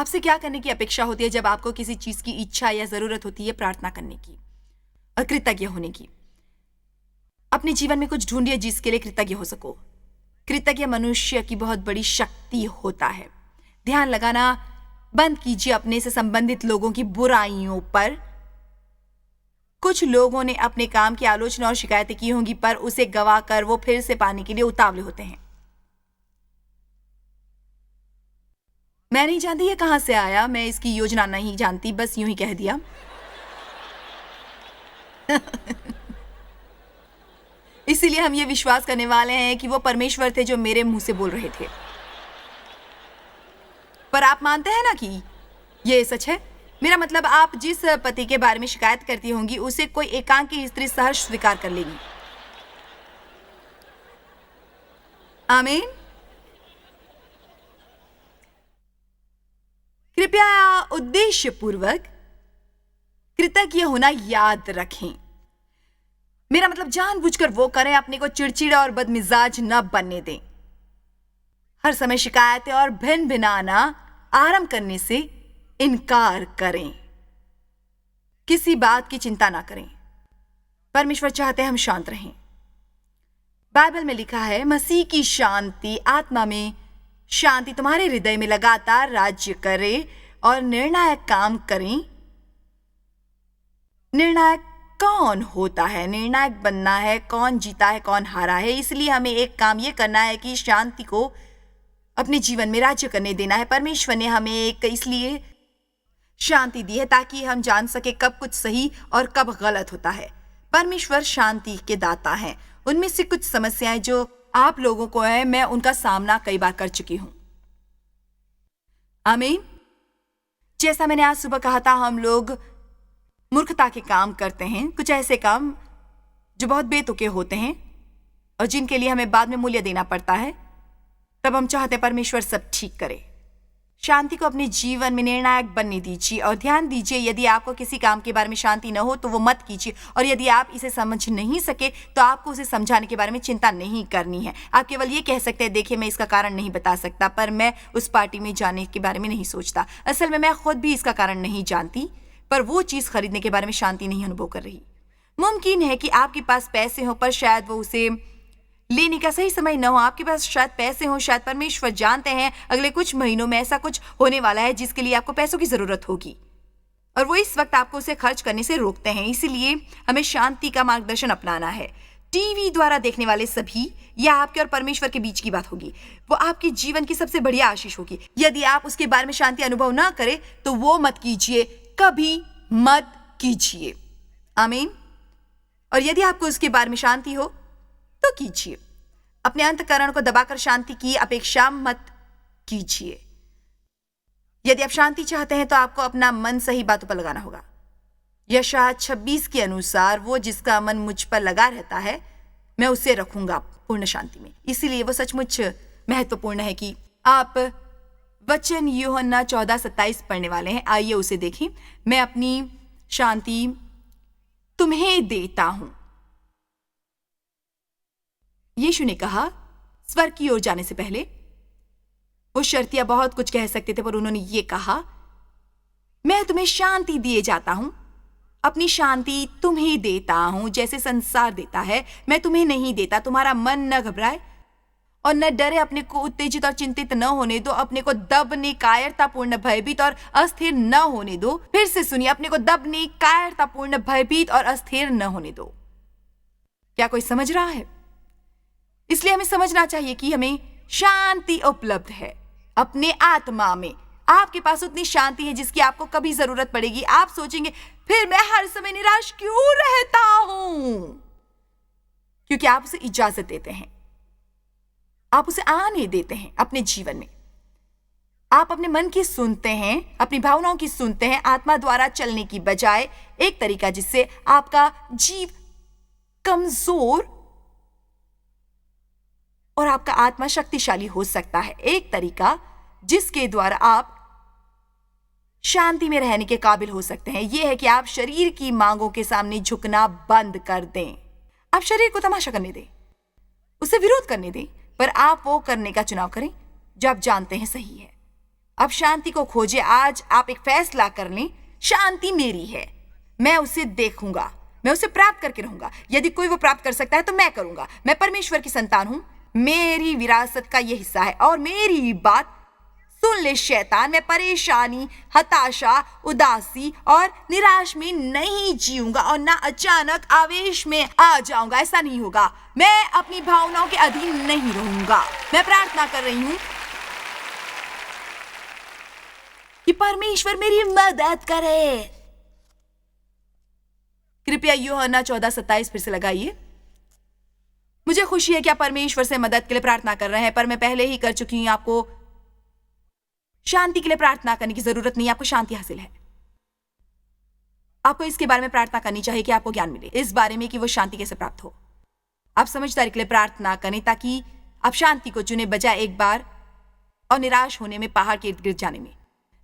आपसे क्या करने की अपेक्षा होती है जब आपको किसी चीज की इच्छा या जरूरत होती है प्रार्थना करने की और कृतज्ञ होने की? अपने जीवन में कुछ ढूंढिए जिसके लिए कृतज्ञ हो सको। कृतज्ञ मनुष्य की बहुत बड़ी शक्ति होता है। ध्यान लगाना बंद कीजिए अपने से संबंधित लोगों की बुराइयों पर। कुछ लोगों ने अपने काम की आलोचना और शिकायतें की होंगी, पर उसे गवा कर वो फिर से पाने के लिए उतावले होते हैं। मैं नहीं जानती ये कहां से आया, मैं इसकी योजना नहीं जानती, बस यूं ही कह दिया। इसीलिए हम ये विश्वास करने वाले हैं कि वो परमेश्वर थे जो मेरे मुंह से बोल रहे थे। पर आप मानते हैं ना कि ये सच है? मेरा मतलब, आप जिस पति के बारे में शिकायत करती होंगी उसे कोई एकांकी स्त्री सहर्ष स्वीकार कर लेगी। आमीन। कृपया उद्देश्यपूर्वक कृतज्ञ होना याद रखें। मेरा मतलब, जानबूझकर वो करें, अपने को चिड़चिड़ा और बदमिजाज न बनने दें। हर समय शिकायतें और भिन भिनाना आरंभ करने से इनकार करें। किसी बात की चिंता ना करें। परमेश्वर चाहते हैं हम शांत रहें। बाइबल में लिखा है, मसीह की शांति, आत्मा में शांति तुम्हारे हृदय में लगातार राज्य करे और निर्णायक काम करें। निर्णायक कौन होता है? निर्णायक बनना है कौन जीता है कौन हारा है। इसलिए हमें एक काम यह करना है कि शांति को अपने जीवन में राज्य करने देना है। परमेश्वर ने हमें एक इसलिए शांति दी है ताकि हम जान सके कब कुछ सही और कब गलत होता है। परमेश्वर शांति के दाता हैं। उनमें से कुछ समस्याएं जो आप लोगों को है, मैं उनका सामना कई बार कर चुकी हूं। आमीन। जैसा मैंने आज सुबह कहा था, हम लोग मूर्खता के काम करते हैं, कुछ ऐसे काम जो बहुत बेतुके होते हैं और जिनके लिए हमें बाद में मूल्य देना पड़ता है। तब हम चाहते हैं परमेश्वर सब ठीक करे। शांति को अपने जीवन में निर्णायक बनने दीजिए और ध्यान दीजिए, यदि आपको किसी काम के बारे में शांति न हो तो वो मत कीजिए, और यदि आप इसे समझ नहीं सके तो आपको उसे समझाने के बारे में चिंता नहीं करनी है। आप केवल ये कह सकते हैं, देखिए मैं इसका कारण नहीं बता सकता, पर मैं उस पार्टी में जाने के बारे में नहीं सोचता। असल में मैं खुद भी इसका कारण नहीं जानती, पर वो चीज खरीदने के बारे में शांति नहीं अनुभव कर रही। मुमकिन है कि आपके पास पैसे हो, पर शायद वो उसे लेने का सही समय न हो। आपके पास शायद पैसे हो, शायद परमेश्वर जानते हैं अगले कुछ महीनों में ऐसा कुछ होने वाला है जिसके लिए आपको पैसों की जरूरत होगी, और वो इस वक्त आपको उसे खर्च करने से रोकते हैं। इसीलिए हमें शांति का मार्गदर्शन अपनाना है। टीवी द्वारा देखने वाले सभी, या आपके और परमेश्वर के बीच की बात होगी, वो आपके जीवन की सबसे बढ़िया आशीष होगी। यदि आप उसके बारे में शांति अनुभव ना करें तो वो मत कीजिए, कभी मत कीजिए। आमीन। और यदि आपको उसके बारे में शांति हो तो कीजिए। अपने अंतःकरण को दबाकर शांति की अपेक्षा मत कीजिए। यदि आप शांति चाहते हैं तो आपको अपना मन सही बातों पर लगाना होगा। यशायाह 26 के अनुसार, वो जिसका मन मुझ पर लगा रहता है मैं उसे रखूंगा पूर्ण शांति में। इसीलिए वो सचमुच महत्वपूर्ण है कि आप वचन यूहन्ना 14:27 पढ़ने वाले हैं। आइए उसे देखें। मैं अपनी शांति तुम्हें देता हूं, यीशु ने कहा स्वर्ग की ओर जाने से पहले। वो शर्तिया बहुत कुछ कह सकते थे, पर उन्होंने ये कहा, मैं तुम्हें शांति दिए जाता हूं, अपनी शांति तुम्हें देता हूं, जैसे संसार देता है मैं तुम्हें नहीं देता। तुम्हारा मन न घबराए और न डरे। अपने को उत्तेजित और चिंतित न होने दो। अपने को दबने, कायरतापूर्ण, भयभीत और अस्थिर न होने दो। फिर से सुनिए, अपने को दबने, कायरतापूर्ण, भयभीत और अस्थिर न होने दो। क्या कोई समझ रहा है? इसलिए हमें समझना चाहिए कि हमें शांति उपलब्ध है अपने आत्मा में। आपके पास उतनी शांति है जिसकी आपको कभी जरूरत पड़ेगी। आप सोचेंगे, फिर मैं हर समय निराश क्यों रहता हूं? क्योंकि आप उसे इजाजत देते हैं, आप उसे आने देते हैं अपने जीवन में। आप अपने मन की सुनते हैं, अपनी भावनाओं की सुनते हैं, आत्मा द्वारा चलने की बजाय। एक तरीका जिससे आपका जीव कमजोर और आपका आत्मा शक्तिशाली हो सकता है। एक तरीका जिसके द्वारा आप शांति में रहने के काबिल हो सकते हैं, यह है कि आप शरीर की मांगों के सामने झुकना बंद कर दें। आप शरीर को तमाशा करने दें, उसे विरोध करने दें, पर आप वो करने का चुनाव करें जो आप जानते हैं सही है। अब शांति को खोजे। आज आप एक फैसला कर लें, शांति मेरी है, मैं उसे देखूंगा, मैं उसे प्राप्त करके रहूंगा। यदि कोई वो प्राप्त कर सकता है तो मैं करूंगा। मैं परमेश्वर की संतान हूं, मेरी विरासत का ये हिस्सा है। और मेरी बात सुन ले शैतान, मैं परेशानी, हताशा, उदासी और निराश में नहीं जीऊंगा और ना अचानक आवेश में आ जाऊंगा। ऐसा नहीं होगा। मैं अपनी भावनाओं के अधीन नहीं रहूंगा। मैं प्रार्थना कर रही हूं कि परमेश्वर मेरी मदद करे। कृपया यूहन्ना 14:27 फिर से लगाइए। मुझे खुशी है कि आप परमेश्वर से मदद के लिए प्रार्थना कर रहे हैं, पर मैं पहले ही कर चुकी हूं। आपको शांति के लिए प्रार्थना करने की जरूरत नहीं, आपको शांति हासिल है। आपको इसके बारे में प्रार्थना करनी चाहिए कि आपको ज्ञान मिले इस बारे में कि वो शांति कैसे प्राप्त हो। आप समझदारी के लिए प्रार्थना करें ताकि आप शांति को चुने, बजाय एक बार और निराश होने में, पहाड़ के इर्द गिर्द जाने में।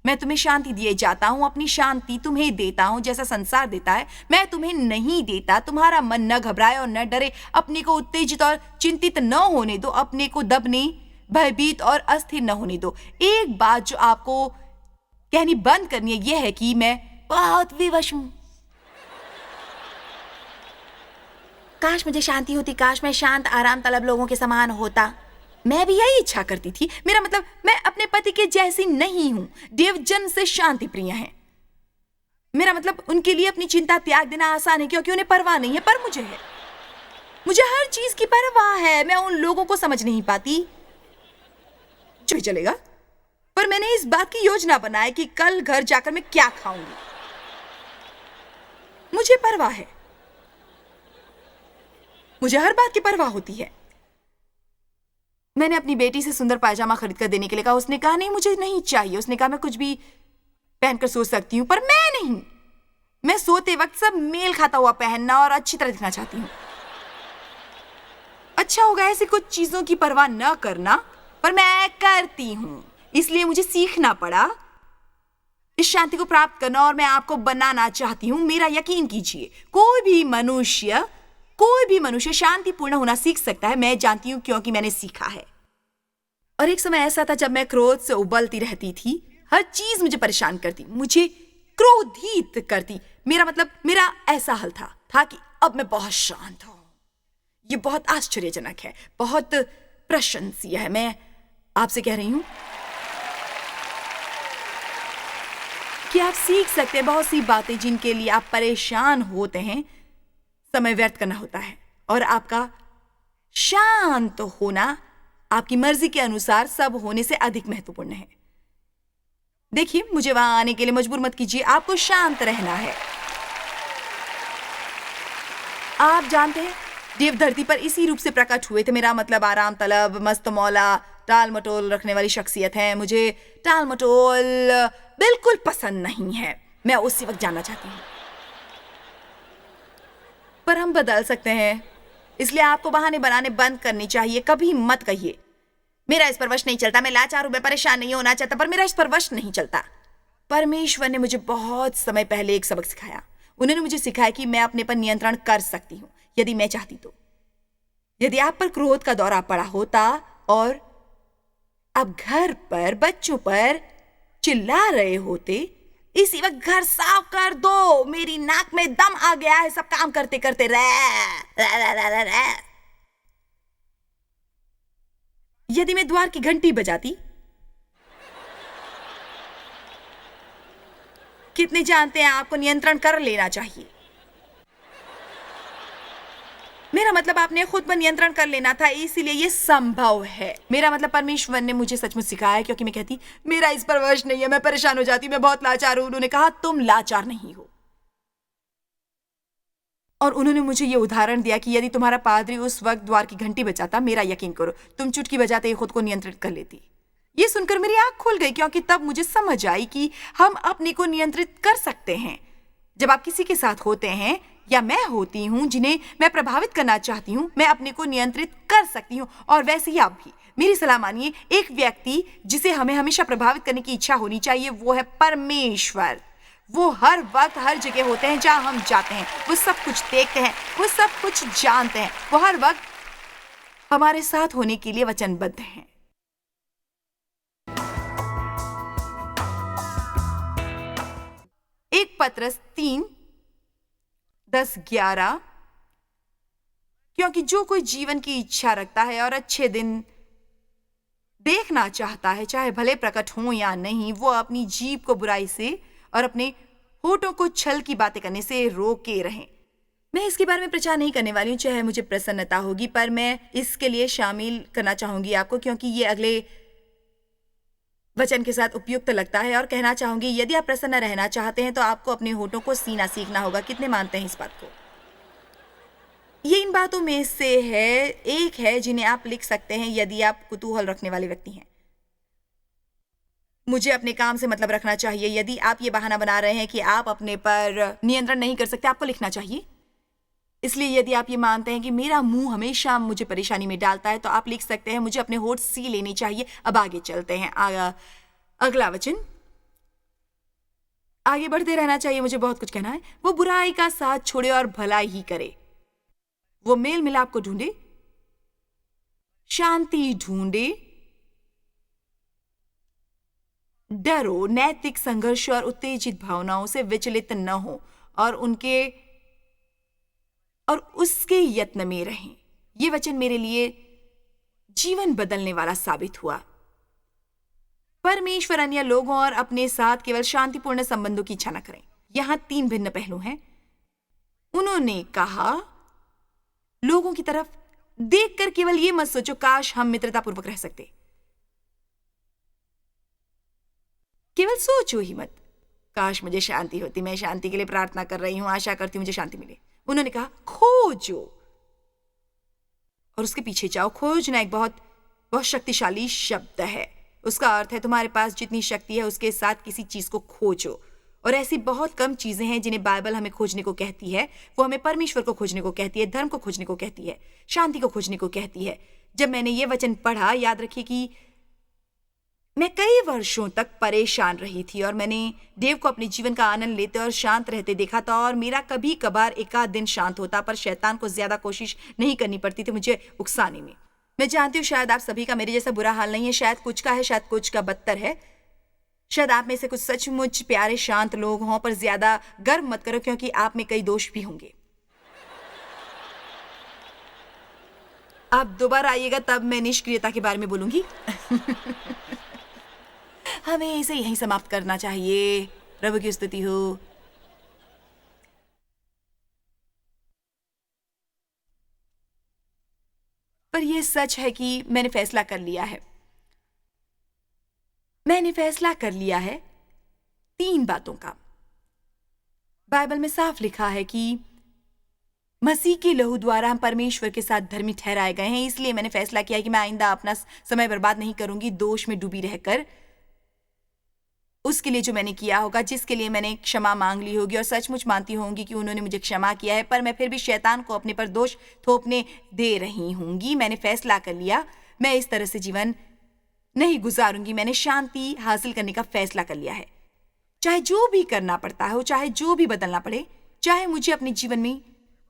मैं तुम्हें शांति दिए जाता हूं, अपनी शांति तुम्हें देता हूं जैसा संसार देता है। मैं तुम्हें नहीं देता। तुम्हारा मन न घबराए और न डरे। अपने को उत्तेजित और चिंतित न होने दो। अपने को दबने, भयभीत और अस्थिर न होने दो। एक बात जो आपको कहनी बंद करनी है यह है कि मैं बहुत विवश हूं। काश मुझे शांति होती, काश मैं शांत आराम तलब लोगों के समान होता। मैं भी यही इच्छा करती थी। मेरा मतलब, मैं अपने पति के जैसी नहीं हूं। देव जन्म से शांति प्रिय हैं। मेरा मतलब, उनके लिए अपनी चिंता त्याग देना आसान है क्योंकि उन्हें परवाह नहीं है, पर मुझे है। मुझे हर चीज की परवाह है। मैं उन लोगों को समझ नहीं पाती। जो भी चलेगा, पर मैंने इस बात की योजना बनाई कि कल घर जाकर मैं क्या खाऊंगी। मुझे परवाह है। मुझे हर बात की परवाह होती है। मैंने अपनी बेटी से सुंदर पायजामा खरीद कर देने के लिए कहा। उसने कहा नहीं, मुझे नहीं चाहिए। उसने कहा मैं कुछ भी पहनकर सो सकती हूं, पर मैं नहीं। मैं सोते वक्त सब मेल खाता हुआ पहनना और अच्छी तरह दिखना चाहती हूं। अच्छा होगा ऐसी कुछ चीजों की परवाह न करना, पर मैं करती हूं। इसलिए मुझे सीखना पड़ा इस शांति को प्राप्त करना, और मैं आपको बनाना चाहती हूं। मेरा यकीन कीजिए, कोई भी मनुष्य शांतिपूर्ण होना सीख सकता है। मैं जानती हूं क्योंकि मैंने सीखा है। और एक समय ऐसा था जब मैं क्रोध से उबलती रहती थी। हर चीज मुझे परेशान करती, मुझे क्रोधित करती। मेरा मतलब, मेरा ऐसा हाल था कि अब मैं बहुत शांत हूं। ये बहुत आश्चर्यजनक है, बहुत प्रशंसीय है। मैं आपसे कह रही हूं कि आप सीख सकते हैं बहुत सी बातें जिनके लिए आप परेशान होते हैं। समय व्यर्थ करना होता है, और आपका शांत होना आपकी मर्जी के अनुसार सब होने से अधिक महत्वपूर्ण है। देखिए, मुझे वहां आने के लिए मजबूर मत कीजिए। आपको शांत रहना है। आप जानते हैं, देव धरती पर इसी रूप से प्रकट हुए थे। मेरा मतलब, आराम तलब, मस्त मौला, टाल मटोल रखने वाली शख्सियत है। मुझे टाल मटोल बिल्कुल पसंद नहीं है। मैं उसी वक्त जानना चाहती हूँ, पर हम बदल सकते हैं। इसलिए आपको बहाने बनाने बंद करनी चाहिए। कभी मत कहिए मेरा इस पर वश नहीं चलता, मैं लाचार हूं, मैं परेशान नहीं होना चाहता, पर मेरा इस पर वश नहीं चलता। परमेश्वर ने मुझे बहुत समय पहले एक सबक सिखाया। उन्होंने मुझे सिखाया कि मैं अपने पर नियंत्रण कर सकती हूँ यदि मैं चाहती तो। यदि आप पर क्रोध का दौरा पड़ा होता और आप घर पर बच्चों पर चिल्ला रहे होते, इसी वक्त घर साफ कर दो, मेरी नाक में दम आ गया है सब काम करते करते। यदि मैं द्वार की घंटी बजाती, कितने जानते हैं आपको नियंत्रण कर लेना चाहिए। मेरा मतलब, आपने खुद पर नियंत्रण कर लेना था, इसीलिए ये संभव है। मेरा मतलब, परमेश्वर ने मुझे सचमुच सिखाया, क्योंकि मैं कहती मेरा इस पर वश नहीं है, मैं परेशान हो जाती, मैं बहुत लाचार हूं। उन्होंने कहा तुम लाचार नहीं हो। और उन्होंने मुझे ये उदाहरण दिया कि यदि तुम्हारा पादरी उस वक्त द्वार की घंटी बजाता, मेरा यकीन करो, तुम चुटकी बजाते ही खुद को नियंत्रित कर लेती। ये सुनकर मेरी आंख खुल गई, क्योंकि तब मुझे समझ आई कि हम अपने को नियंत्रित कर सकते हैं। जब आप किसी के साथ होते हैं, या मैं होती हूं जिन्हें मैं प्रभावित करना चाहती हूं, मैं अपने को नियंत्रित कर सकती हूं। और वैसे ही आप भी। मेरी सलाह मानिए, एक व्यक्ति जिसे हमें हमेशा प्रभावित करने की इच्छा होनी चाहिए, वो है परमेश्वर। वो हर वक्त हर जगह होते हैं जहां हम जाते हैं। वो सब कुछ देखते हैं, वो सब कुछ जानते हैं। वो हर वक्त हमारे साथ होने के लिए वचनबद्ध हैं। 1 पत्रस 3:10-11, क्योंकि जो कोई जीवन की इच्छा रखता है और अच्छे दिन देखना चाहता है, चाहे भले प्रकट हो या नहीं, वो अपनी जीभ को बुराई से और अपने होठों को छल की बातें करने से रोके रहें। मैं इसके बारे में प्रचार नहीं करने वाली हूँ, चाहे मुझे प्रसन्नता होगी, पर मैं इसके लिए शामिल करना चाहूंगी आपको, क्योंकि ये अगले वचन के साथ उपयुक्त लगता है। और कहना चाहूंगी, यदि आप प्रसन्न रहना चाहते हैं तो आपको अपने होठों को सीना सीखना होगा। कितने मानते हैं इस बात को? ये इन बातों में से एक है जिन्हें आप लिख सकते हैं यदि आप कुतूहल रखने वाले व्यक्ति हैं। मुझे अपने काम से मतलब रखना चाहिए। यदि आप ये बहाना बना रहे हैं कि आप अपने पर नियंत्रण नहीं कर सकते, आपको लिखना चाहिए। इसलिए यदि आप ये मानते हैं कि मेरा मुंह हमेशा मुझे परेशानी में डालता है, तो आप लिख सकते हैं, मुझे अपने होठ सी लेनी चाहिए। अब आगे चलते हैं। अगला वचन, आगे बढ़ते रहना चाहिए, मुझे बहुत कुछ कहना है। वो बुराई का साथ छोड़े और भलाई ही करे। वो मेल मिलाप को ढूंढे, शांति ढूंढे, डरो, नैतिक संघर्ष और उत्तेजित भावनाओं से विचलित न हो और उसके यत्न में रहें। ये वचन मेरे लिए जीवन बदलने वाला साबित हुआ। परमेश्वर अन्य लोगों और अपने साथ केवल शांतिपूर्ण संबंधों की इच्छा न करें। यहां 3 भिन्न पहलू हैं। उन्होंने कहा, लोगों की तरफ देखकर केवल ये मत सोचो काश हम मित्रतापूर्वक रह सकते। केवल सोचो ही मत, काश मुझे शांति होती, मैं शांति के लिए प्रार्थना कर रही हूं, आशा करती हूं मुझे शांति मिले। उन्होंने कहा, खोजो और उसके पीछे जाओ। खोजना एक बहुत शक्तिशाली शब्द है। उसका अर्थ है तुम्हारे पास जितनी शक्ति है उसके साथ किसी चीज को खोजो। और ऐसी बहुत कम चीजें हैं जिन्हें बाइबल हमें खोजने को कहती है। वो हमें परमेश्वर को खोजने को कहती है, धर्म को खोजने को कहती है, शांति को खोजने को कहती है। जब मैंने ये वचन पढ़ा, याद रखिए कि मैं कई वर्षों तक परेशान रही थी और मैंने देव को अपने जीवन का आनंद लेते और शांत रहते देखा था। और मेरा कभी कभार एकाध दिन शांत होता, पर शैतान को ज्यादा कोशिश नहीं करनी पड़ती थी मुझे उकसाने में। मैं जानती हूँ शायद आप सभी का मेरे जैसा बुरा हाल नहीं है, शायद कुछ का है, शायद कुछ का बदतर है। शायद आप में से कुछ सचमुच प्यारे शांत लोग हों, पर ज्यादा गर्व मत करो क्योंकि आप में कई दोष भी होंगे। आप दोबारा आइएगा तब मैं निष्क्रियता के बारे में बोलूंगी। हमें इसे यहीं समाप्त करना चाहिए। प्रभु की स्तुति हो। पर यह सच है कि मैंने फैसला कर लिया है। मैंने फैसला कर लिया है 3 बातों का। बाइबल में साफ लिखा है कि मसीह के लहू द्वारा हम परमेश्वर के साथ धर्मी ठहराए गए हैं। इसलिए मैंने फैसला किया कि मैं आइंदा अपना समय बर्बाद नहीं करूंगी दोष में डूबी रहकर। उसके लिए जो मैंने किया होगा, जिसके लिए मैंने क्षमा मांग ली होगी और सचमुच मानती होंगी कि उन्होंने मुझे क्षमा किया है, पर मैं फिर भी शैतान को अपने पर दोष थोपने दे रही होंगी। मैंने फैसला कर लिया, मैं इस तरह से जीवन नहीं गुजारूंगी। मैंने शांति हासिल करने का फैसला कर लिया है। चाहे जो भी करना पड़ता हो, चाहे जो भी बदलना पड़े, चाहे मुझे अपने जीवन में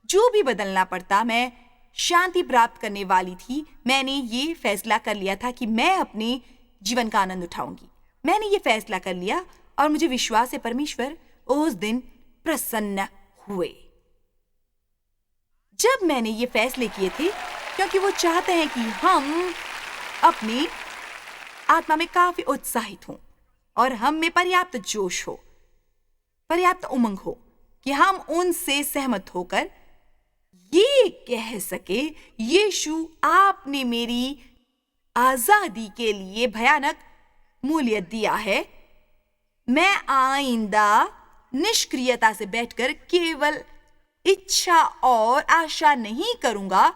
जो भी बदलना पड़ता, मैं शांति प्राप्त करने वाली थी। मैंने ये फैसला कर लिया था कि मैं अपने जीवन का आनंद उठाऊंगी। मैंने ये फैसला कर लिया और मुझे विश्वास है परमेश्वर उस दिन प्रसन्न हुए जब मैंने ये फैसले किए थे, क्योंकि वो चाहते हैं कि हम अपनी आत्मा में काफी उत्साहित हों और हम में पर्याप्त जोश हो, पर्याप्त उमंग हो कि हम उनसे सहमत होकर ये कह सके, यीशु आपने मेरी आजादी के लिए भयानक मूल्य दिया है। मैं आइंदा निष्क्रियता से बैठकर केवल इच्छा और आशा नहीं करूंगा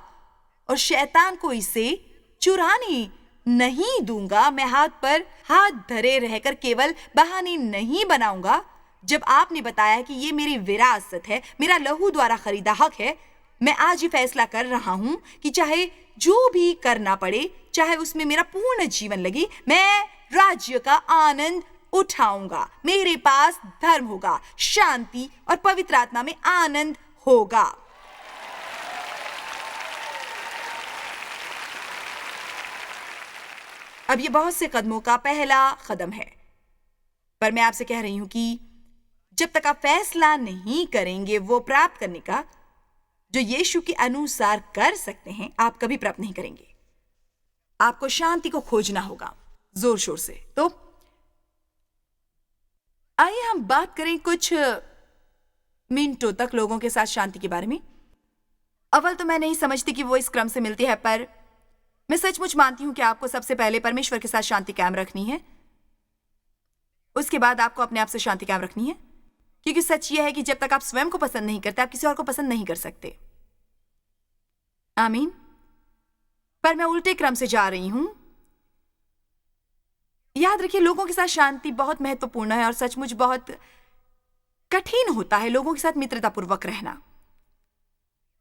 और शैतान को इसे चुराने नहीं दूंगा। मैं हाथ पर हाथ धरे रहकर केवल बहाने नहीं बनाऊंगा। जब आपने बताया कि ये मेरी विरासत है, मेरा लहू द्वारा खरीदा हक है, मैं आज ये फैसला कर रहा हूं कि चाहे जो भी करना पड़े, चाहे उसमें मेरा पूर्ण जीवन लगे, मैं राज्य का आनंद उठाऊंगा। मेरे पास धर्म होगा, शांति और पवित्र आत्मा में आनंद होगा। अब ये बहुत से कदमों का पहला कदम है, पर मैं आपसे कह रही हूं कि जब तक आप फैसला नहीं करेंगे वो प्राप्त करने का जो यीशु के अनुसार कर सकते हैं, आप कभी प्राप्त नहीं करेंगे। आपको शांति को खोजना होगा जोर शोर से। तो आइए हम बात करें कुछ मिनटों तक लोगों के साथ शांति के बारे में। अव्वल तो मैं नहीं समझती कि वो इस क्रम से मिलती है, पर मैं सचमुच मानती हूं कि आपको सबसे पहले परमेश्वर के साथ शांति कायम रखनी है। उसके बाद आपको अपने आप से शांति कायम रखनी है, क्योंकि सच यह है कि जब तक आप स्वयं को पसंद नहीं करते, आप किसी और को पसंद नहीं कर सकते। आमीन। पर मैं उल्टे क्रम से जा रही हूं। याद रखिए, लोगों के साथ शांति बहुत महत्वपूर्ण है और सचमुच बहुत कठिन होता है लोगों के साथ मित्रतापूर्वक रहना।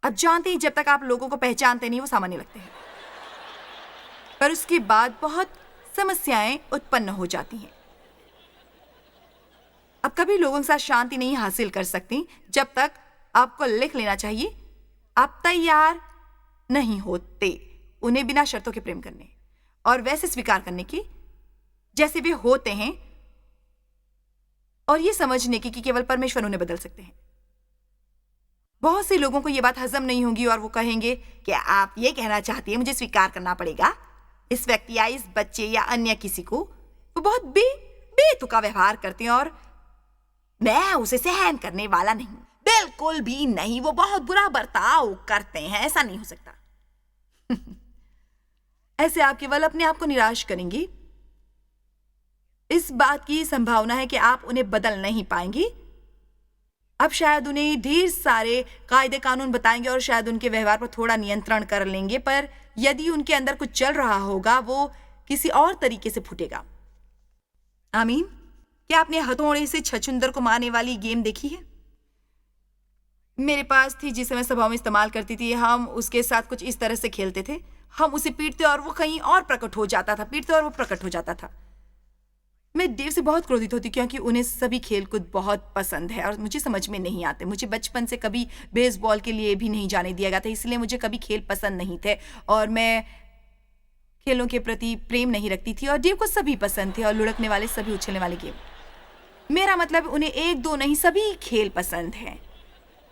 अब जानते हैं, जब तक आप लोगों को पहचानते नहीं वो सामान्य लगते हैं, पर उसके बाद बहुत समस्याएं उत्पन्न हो जाती हैं। अब कभी लोगों के साथ शांति नहीं हासिल कर सकती जब तक आपको लिख लेना चाहिए आप तैयार नहीं होते उन्हें बिना शर्तों के प्रेम करने और वैसे स्वीकार करने की जैसे वे होते हैं, और ये समझने की कि केवल परमेश्वर उन्हें बदल सकते हैं। बहुत से लोगों को यह बात हजम नहीं होगी और वो कहेंगे कि आप ये कहना चाहती हैं मुझे स्वीकार करना पड़ेगा इस व्यक्ति या इस बच्चे या अन्य किसी को वो बहुत बेतुका व्यवहार करते हैं और मैं उसे सहन करने वाला नहीं। बिल्कुल भी नहीं, वो बहुत बुरा बर्ताव करते हैं, ऐसा नहीं हो सकता। ऐसे आप केवल अपने आप को निराश करेंगी। इस बात की संभावना है कि आप उन्हें बदल नहीं पाएंगी। अब शायद उन्हें ढेर सारे कायदे कानून बताएंगे और शायद उनके व्यवहार पर थोड़ा नियंत्रण कर लेंगे, पर यदि उनके अंदर कुछ चल रहा होगा वो किसी और तरीके से फूटेगा। आमीन। क्या आपने हथौड़े से छछूंदर को मारने वाली गेम देखी है? मेरे पास थी जिसे मैं सभाओं में इस्तेमाल करती थी। हम उसके साथ कुछ इस तरह से खेलते थे, हम उसे पीटते और वो कहीं और प्रकट हो जाता था, पीटते और वो प्रकट हो जाता था। मैं देव से बहुत क्रोधित होती क्योंकि उन्हें सभी खेलकूद बहुत पसंद है और मुझे समझ में नहीं आते। मुझे बचपन से कभी बेसबॉल के लिए भी नहीं जाने दिया गया था, इसलिए मुझे कभी खेल पसंद नहीं थे और मैं खेलों के प्रति प्रेम नहीं रखती थी। और देव को सभी पसंद थे और लुढ़कने वाले सभी उछलने वाले गेम। मेरा मतलब उन्हें एक दो नहीं, सभी खेल पसंद हैं।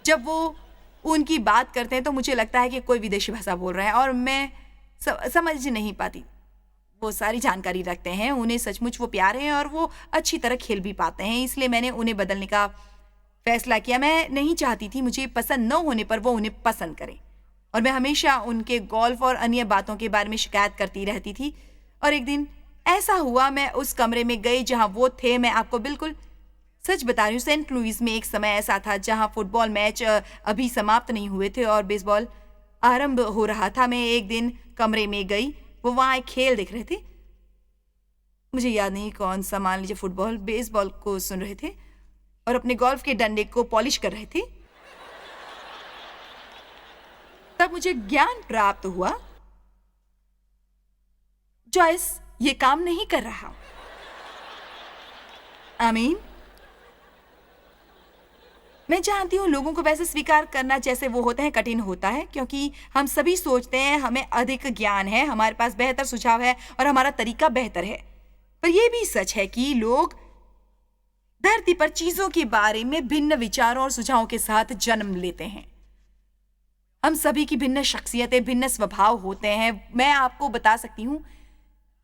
जब वो उनकी बात करते हैं तो मुझे लगता है कि कोई विदेशी भाषा बोल रहे हैं और मैं समझ नहीं पाती। वो सारी जानकारी रखते हैं, उन्हें सचमुच वो प्यारे हैं और वो अच्छी तरह खेल भी पाते हैं, इसलिए मैंने उन्हें बदलने का फैसला किया। मैं नहीं चाहती थी मुझे पसंद न होने पर वो उन्हें पसंद करें, और मैं हमेशा उनके गोल्फ और अन्य बातों के बारे में शिकायत करती रहती थी। और एक दिन ऐसा हुआ, मैं उस कमरे में गई जहां वो थे। मैं आपको बिल्कुल सच बता रही हूँ, सेंट लुइस में एक समय ऐसा था जहां फुटबॉल मैच अभी समाप्त नहीं हुए थे और बेसबॉल आरंभ हो रहा था। मैं एक दिन कमरे में गई, वो वहां एक खेल देख रहे थे, मुझे याद नहीं कौन सा, मान लीजिए फुटबॉल, बेसबॉल को सुन रहे थे और अपने गोल्फ के डंडे को पॉलिश कर रहे थे। तब मुझे ज्ञान प्राप्त हुआ, जॉयस ये काम नहीं कर रहा। आमीन। मैं जानती हूँ लोगों को वैसे स्वीकार करना जैसे वो होते हैं कठिन होता है, क्योंकि हम सभी सोचते हैं हमें अधिक ज्ञान है, हमारे पास बेहतर सुझाव है और हमारा तरीका बेहतर है। पर यह भी सच है कि लोग धरती पर चीजों के बारे में भिन्न विचारों और सुझावों के साथ जन्म लेते हैं। हम सभी की भिन्न शख्सियतें, भिन्न स्वभाव होते हैं। मैं आपको बता सकती हूँ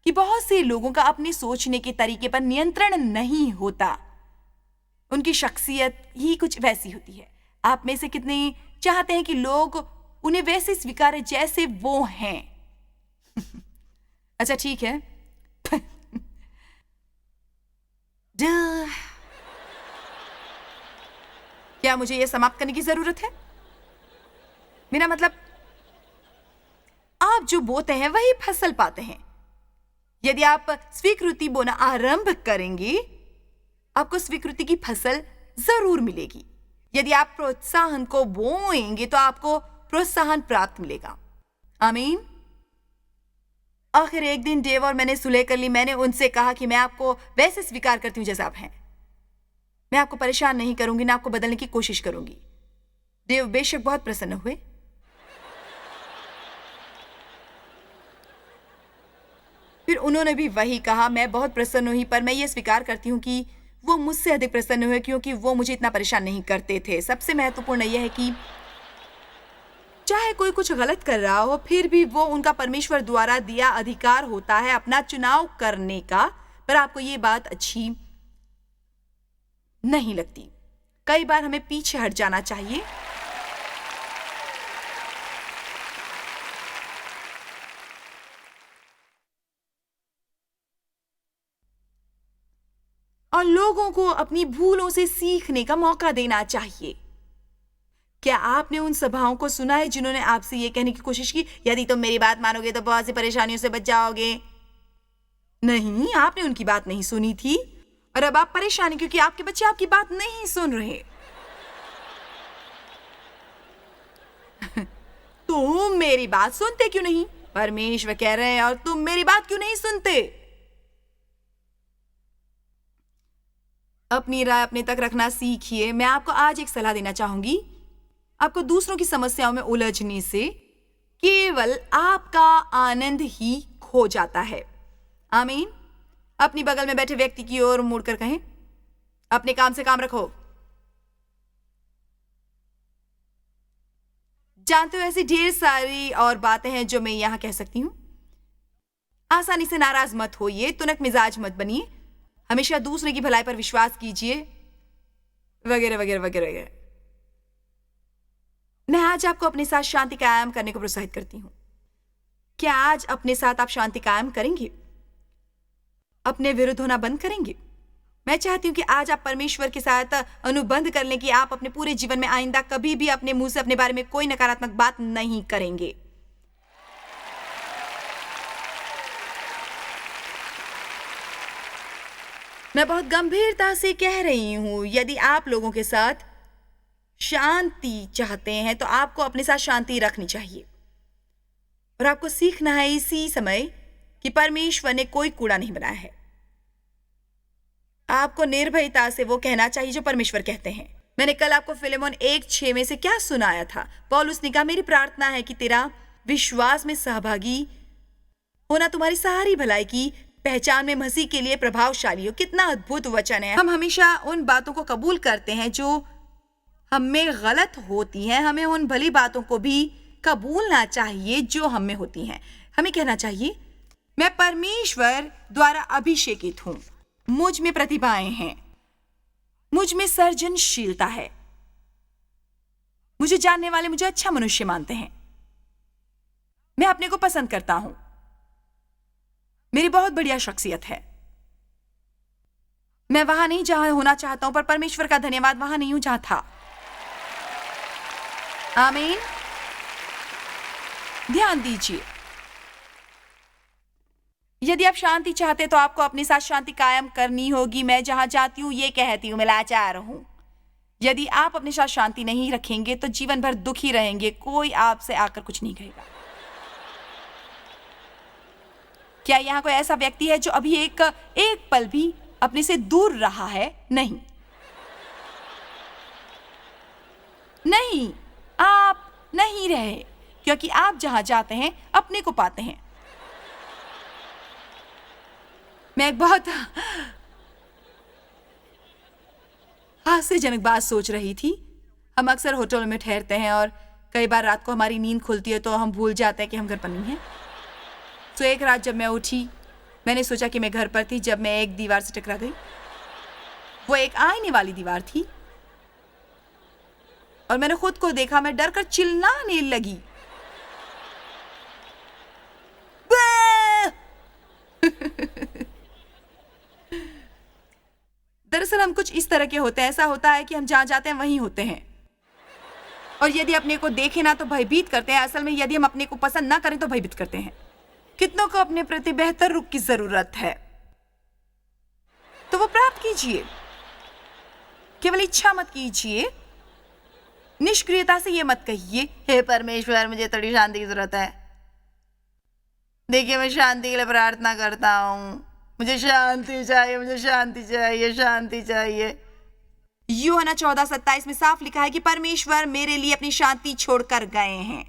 कि बहुत से लोगों का अपने सोचने के तरीके पर नियंत्रण नहीं होता, उनकी शख्सियत ही कुछ वैसी होती है। आप में से कितने चाहते हैं कि लोग उन्हें वैसे स्वीकारें जैसे वो हैं? अच्छा ठीक है। क्या मुझे यह समाप्त करने की जरूरत है? मेरा मतलब, आप जो बोते हैं वही फसल पाते हैं। यदि आप स्वीकृति बोना आरंभ करेंगे, आपको स्वीकृति की फसल जरूर मिलेगी। यदि आप प्रोत्साहन को बोएंगे तो आपको प्रोत्साहन प्राप्त मिलेगा। आमीन। आखिर एक दिन देव और मैंने सुलह कर ली। मैंने उनसे कहा कि मैं आपको वैसे स्वीकार करती हूं जैसा आप हैं। मैं आपको परेशान नहीं करूंगी, ना आपको बदलने की कोशिश करूंगी। देव बेशक बहुत प्रसन्न हुए। फिर उन्होंने भी वही कहा, मैं बहुत प्रसन्न हुई, पर मैं ये स्वीकार करती हूँ कि वो मुझसे अधिक प्रसन्न हुए क्योंकि वो मुझे इतना परेशान नहीं करते थे। सबसे महत्वपूर्ण यह है कि चाहे कोई कुछ गलत कर रहा हो, फिर भी वो उनका परमेश्वर द्वारा दिया अधिकार होता है अपना चुनाव करने का। पर आपको ये बात अच्छी नहीं लगती। कई बार हमें पीछे हट जाना चाहिए। और लोगों को अपनी भूलों से सीखने का मौका देना चाहिए। क्या आपने उन सभाओं को सुना है जिन्होंने आपसे ये कहने की कोशिश की, यदि तुम मेरी बात मानोगे तो बहुत सी परेशानियों से बच जाओगे? नहीं, आपने उनकी बात नहीं सुनी थी और अब आप परेशान हैं क्योंकि आपके बच्चे आपकी बात नहीं सुन रहे। तुम मेरी बात सुनते क्यों नहीं? परमेश्वर कह रहे हैं, और तुम मेरी बात क्यों नहीं सुनते? अपनी राय अपने तक रखना सीखिए। मैं आपको आज एक सलाह देना चाहूंगी। आपको दूसरों की समस्याओं में उलझने से केवल आपका आनंद ही खो जाता है। आमीन। अपनी बगल में बैठे व्यक्ति की ओर मुड़कर कहें, अपने काम से काम रखो। जानते हो, ऐसी ढेर सारी और बातें हैं जो मैं यहां कह सकती हूं। आसानी से नाराज मत होइए, तुनक मिजाज मत बनिए, हमेशा दूसरे की भलाई पर विश्वास कीजिए, वगैरह वगैरह वगैरह वगैरह। मैं आज आपको अपने साथ शांति कायम करने को प्रोत्साहित करती हूं। क्या आज अपने साथ आप शांति कायम करेंगे? अपने विरुद्ध होना बंद करेंगे? मैं चाहती हूं कि आज आप परमेश्वर के साथ अनुबंध कर लें कि आप अपने पूरे जीवन में आइंदा कभी भी अपने मुंह से अपने बारे में कोई नकारात्मक बात नहीं करेंगे। मैं बहुत गंभीरता से कह रही हूं, यदि आप लोगों के साथ शांति चाहते हैं तो आपको अपने साथ शांति रखनी चाहिए। और आपको सीखना है इसी समय कि परमेश्वर ने कोई कूड़ा नहीं बनाया है। आपको निर्भयता से वो कहना चाहिए जो परमेश्वर कहते हैं। मैंने कल आपको फिलेमोन 1:6 में से क्या सुनाया था? पौलुस ने कहा, मेरी प्रार्थना है कि तेरा विश्वास में सहभागी होना तुम्हारी सारी भलाई की पहचान में मसीह के लिए प्रभावशाली हो। कितना अद्भुत वचन है। हम हमेशा उन बातों को कबूल करते हैं जो हमें गलत होती हैं। हमें उन भली बातों को भी कबूलना चाहिए जो हम में होती हैं। हमें कहना चाहिए, मैं परमेश्वर द्वारा अभिषेकित हूं, मुझ में प्रतिभाएं हैं, मुझ में सर्जनशीलता है, मुझे जानने वाले मुझे अच्छा मनुष्य मानते हैं, मैं अपने को पसंद करता हूं, मेरी बहुत बढ़िया शख्सियत है। मैं वहां नहीं जहां होना चाहता हूं, पर परमेश्वर का धन्यवाद वहां नहीं हूं जहां था। आमीन। ध्यान दीजिए, यदि आप शांति चाहते तो आपको अपने साथ शांति कायम करनी होगी। मैं जहां जाती हूं ये कहती हूं, मैं लाचार हूं। यदि आप अपने साथ शांति नहीं रखेंगे तो जीवन भर दुखी रहेंगे। कोई आपसे आकर कुछ नहीं कहेगा। क्या यहां कोई ऐसा व्यक्ति है जो अभी एक पल भी अपने से दूर रहा है? नहीं, नहीं, आप नहीं रहे, क्योंकि आप जहां जाते हैं अपने को पाते हैं। मैं एक बहुत हास्यजनक बात सोच रही थी। हम अक्सर होटलों में ठहरते हैं और कई बार रात को हमारी नींद खुलती है तो हम भूल जाते हैं कि हम घर पर नहीं हैं। तो एक रात जब मैं उठी, मैंने सोचा कि मैं घर पर थी जब मैं एक दीवार से टकरा गई। वो एक आईने वाली दीवार थी और मैंने खुद को देखा। मैं डर कर चिल्लाने लगी। दरअसल हम कुछ इस तरह के होते हैं। ऐसा होता है कि हम जहां जाते हैं वहीं होते हैं, और यदि अपने को देखें ना तो भयभीत करते हैं। असल में यदि हम अपने को पसंद ना करें तो भयभीत करते हैं। कितनों को अपने प्रति बेहतर रुख की जरूरत है, तो वो प्राप्त कीजिए। केवल इच्छा मत कीजिए। निष्क्रियता से ये मत कहिए, हे परमेश्वर मुझे थोड़ी शांति की जरूरत है। देखिए, मैं शांति के लिए प्रार्थना करता हूं, मुझे शांति चाहिए, मुझे शांति चाहिए, शांति चाहिए। यूहन्ना 14:27 में साफ लिखा है कि परमेश्वर मेरे लिए अपनी शांति छोड़कर गए हैं।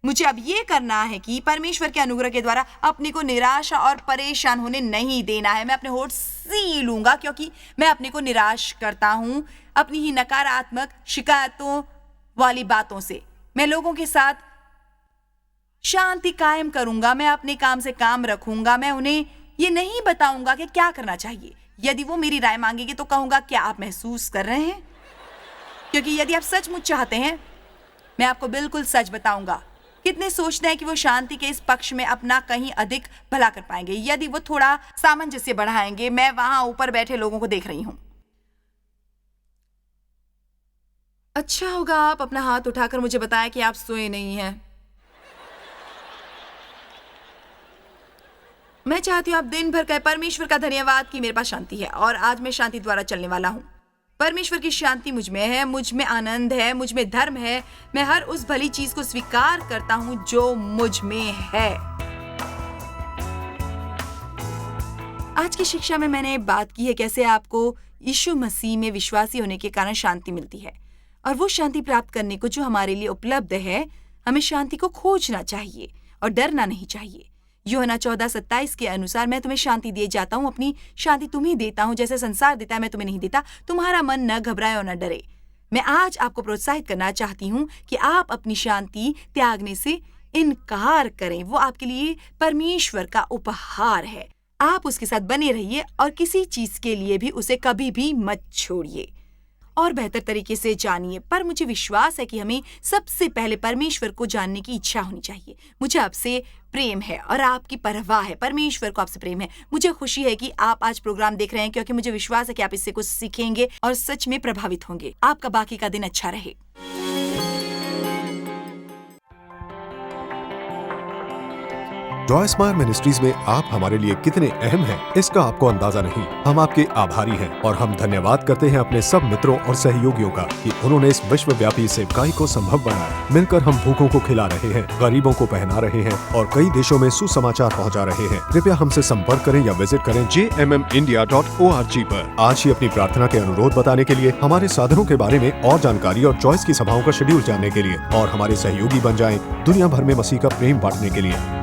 मुझे अब ये करना है कि परमेश्वर के अनुग्रह के द्वारा अपने को निराशा और परेशान होने नहीं देना है। मैं अपने होठ सी लूंगा क्योंकि मैं अपने को निराश करता हूं अपनी ही नकारात्मक शिकायतों वाली बातों से। मैं लोगों के साथ शांति कायम करूंगा। मैं अपने काम से काम रखूंगा। मैं उन्हें ये नहीं बताऊंगा कि क्या करना चाहिए। यदि वो मेरी राय मांगेंगे तो कहूंगा, क्या आप महसूस कर रहे हैं? क्योंकि यदि आप सचमुच चाहते हैं, मैं आपको बिल्कुल सच बताऊंगा। कितने सोचते हैं कि वो शांति के इस पक्ष में अपना कहीं अधिक भला कर पाएंगे यदि वो थोड़ा सामंजस्य बढ़ाएंगे। मैं वहां ऊपर बैठे लोगों को देख रही हूं। अच्छा होगा आप अपना हाथ उठाकर मुझे बताएं कि आप सोए नहीं हैं। मैं चाहती हूं आप दिन भर कहें, परमेश्वर का धन्यवाद कि मेरे पास शांति है और आज मैं शांति द्वारा चलने वाला हूं। परमेश्वर की शांति मुझ में है, मुझ में आनंद है, मुझ में धर्म है। मैं हर उस भली चीज को स्वीकार करता हूं जो मुझ में है। आज की शिक्षा में मैंने बात की है कैसे आपको यीशु मसीह में विश्वासी होने के कारण शांति मिलती है, और वो शांति प्राप्त करने को जो हमारे लिए उपलब्ध है, हमें शांति को खोजना चाहिए और डरना नहीं चाहिए। यूहन्ना 14:27 के अनुसार, मैं तुम्हें शांति दिए जाता हूँ, अपनी शांति तुम्हें देता हूँ, जैसे संसार देता है मैं तुम्हें नहीं देता। तुम्हारा मन न घबराए और न डरे। मैं आज आपको प्रोत्साहित करना चाहती हूँ कि आप अपनी शांति त्यागने से इनकार करें। वो आपके लिए परमेश्वर का उपहार है। आप उसके साथ बने रहिए और किसी चीज के लिए भी उसे कभी भी मत छोड़िए और बेहतर तरीके से जानिए। पर मुझे विश्वास है कि हमें सबसे पहले परमेश्वर को जानने की इच्छा होनी चाहिए। मुझे आपसे प्रेम है और आपकी परवाह है। परमेश्वर को आपसे प्रेम है। मुझे खुशी है कि आप आज प्रोग्राम देख रहे हैं, क्योंकि मुझे विश्वास है कि आप इससे कुछ सीखेंगे और सच में प्रभावित होंगे। आपका बाकी का दिन अच्छा रहे। जॉय स्माइल मिनिस्ट्रीज में आप हमारे लिए कितने अहम हैं, इसका आपको अंदाजा नहीं। हम आपके आभारी हैं और हम धन्यवाद करते हैं अपने सब मित्रों और सहयोगियों का कि उन्होंने इस विश्वव्यापी सेवकाई को संभव बनाया। मिलकर हम भूखों को खिला रहे हैं, गरीबों को पहना रहे हैं और कई देशों में सुसमाचार पहुंचा रहे हैं। कृपया हमसे संपर्क करें या विजिट करें jmmindia.org पर। आज ही अपनी प्रार्थना के अनुरोध बताने के लिए, हमारे साधनों के बारे में और जानकारी और चॉइस की सभाओं का शेड्यूल जानने के लिए और हमारे सहयोगी बन जाएं दुनिया भर में मसीह का प्रेम बांटने के लिए।